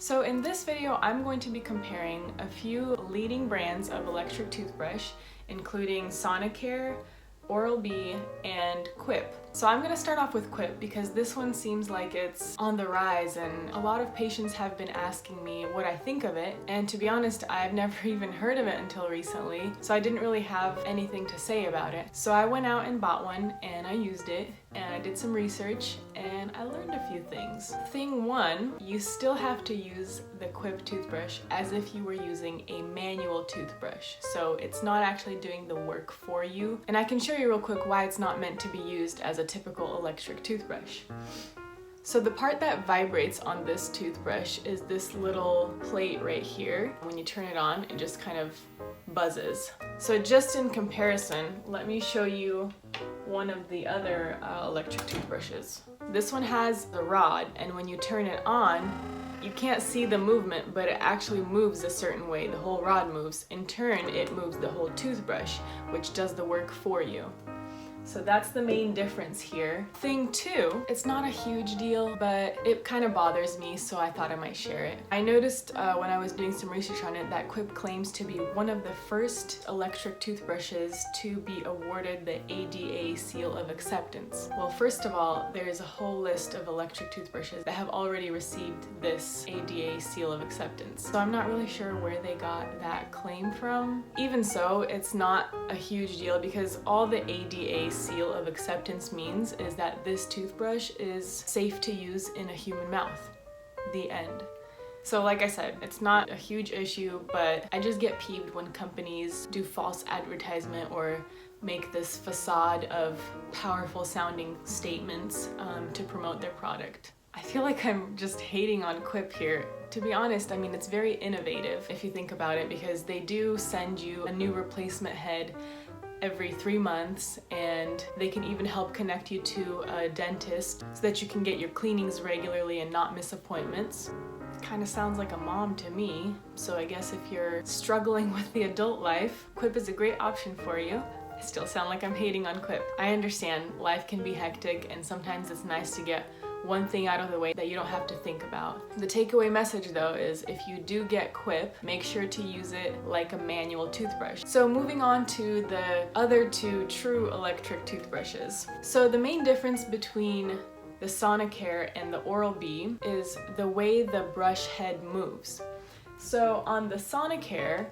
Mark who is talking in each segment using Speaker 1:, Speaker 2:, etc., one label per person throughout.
Speaker 1: So in this video, I'm going to be comparing a few leading brands of electric toothbrush, including Sonicare, Oral-B, and Quip. So I'm going to start off with Quip because this one seems like it's on the rise and a lot of patients have been asking me what I think of it, and to be honest, I've never even heard of it until recently, so I didn't really have anything to say about it. So I went out and bought one and I used it and I did some research and I learned a few things. Thing one, you still have to use the Quip toothbrush as if you were using a manual toothbrush. So it's not actually doing the work for you. And I can show you real quick why it's not meant to be used as a typical electric toothbrush. So the part that vibrates on this toothbrush is this little plate right here. When you turn it on, it just kind of buzzes. So just in comparison, let me show you one of the other electric toothbrushes. This one has the rod, and when you turn it on, you can't see the movement, but it actually moves a certain way. The whole rod moves. In turn, it moves the whole toothbrush, which does the work for you. So that's the main difference here. Thing two, it's not a huge deal, but it kind of bothers me, so I thought I might share it. I noticed when I was doing some research on it that Quip claims to be one of the first electric toothbrushes to be awarded the ADA seal of acceptance. Well, first of all, there's a whole list of electric toothbrushes that have already received this ADA seal of acceptance. So I'm not really sure where they got that claim from. Even so, it's not a huge deal because all the ADA seal of acceptance means is that this toothbrush is safe to use in a human mouth. The end. So like I said, it's not a huge issue, but I just get peeved when companies do false advertisement or make this facade of powerful sounding statements to promote their product. I feel like I'm just hating on Quip here. To be honest, I mean, it's very innovative if you think about it, because they do send you a new replacement head every 3 months, and they can even help connect you to a dentist so that you can get your cleanings regularly and not miss appointments. Kind of sounds like a mom to me, so I guess if you're struggling with the adult life, Quip is a great option for you. I still sound like I'm hating on Quip. I understand life can be hectic and sometimes it's nice to get one thing out of the way that you don't have to think about. The takeaway message though is if you do get Quip, make sure to use it like a manual toothbrush. So moving on to the other two true electric toothbrushes. So the main difference between the Sonicare and the Oral-B is the way the brush head moves. So on the Sonicare,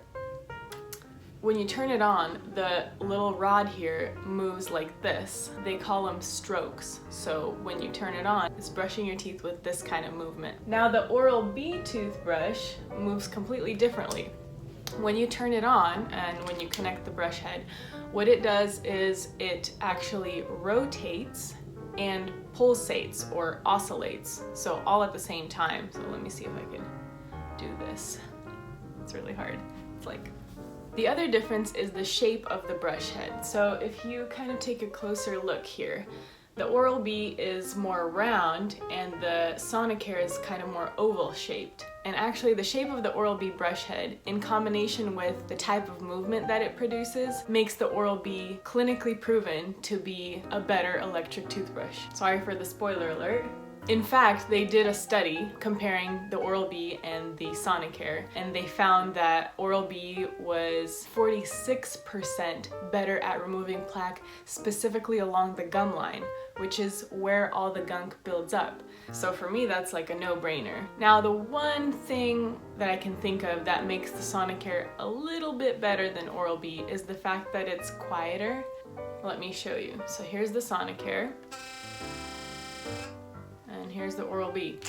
Speaker 1: when you turn it on, the little rod here moves like this. They call them strokes. So when you turn it on, it's brushing your teeth with this kind of movement. Now the Oral-B toothbrush moves completely differently. When you turn it on and when you connect the brush head, what it does is it actually rotates and pulsates or oscillates. So all at the same time. So let me see if I can do this. It's really hard. It's like... The other difference is the shape of the brush head. So if you kind of take a closer look here, the Oral-B is more round and the Sonicare is kind of more oval shaped. And actually the shape of the Oral-B brush head, in combination with the type of movement that it produces, makes the Oral-B clinically proven to be a better electric toothbrush. Sorry for the spoiler alert. In fact, they did a study comparing the Oral-B and the Sonicare, and they found that Oral-B was 46% better at removing plaque, specifically along the gum line, which is where all the gunk builds up. So for me, that's like a no-brainer. Now, the one thing that I can think of that makes the Sonicare a little bit better than Oral-B is the fact that it's quieter. Let me show you. So here's the Sonicare. And here's the Oral-B.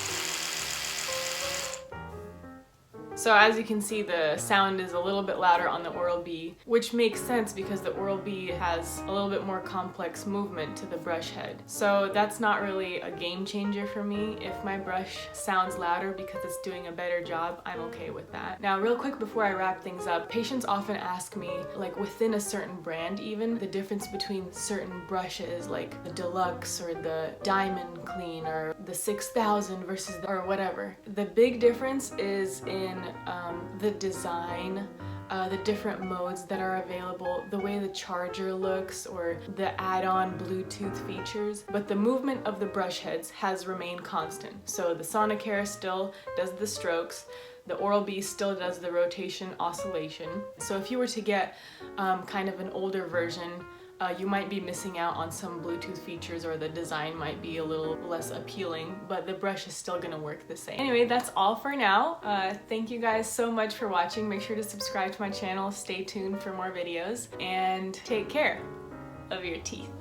Speaker 1: So as you can see, the sound is a little bit louder on the Oral-B, which makes sense because the Oral-B has a little bit more complex movement to the brush head. So that's not really a game changer for me. If my brush sounds louder because it's doing a better job, I'm okay with that. Now, real quick before I wrap things up, patients often ask me, like within a certain brand even, the difference between certain brushes, like the Deluxe or the Diamond Clean or the 6000 versus or whatever. The big difference is in the design the different modes that are available, the way the charger looks, or the add-on Bluetooth features, but the movement of the brush heads has remained constant. So the Sonicare still does the strokes, the Oral-B still does the rotation oscillation. So if you were to get kind of an older version, you might be missing out on some Bluetooth features, or the design might be a little less appealing, but the brush is still gonna work the same. Anyway, that's all for now. Thank you guys so much for watching. Make sure to subscribe to my channel, stay tuned for more videos, and take care of your teeth.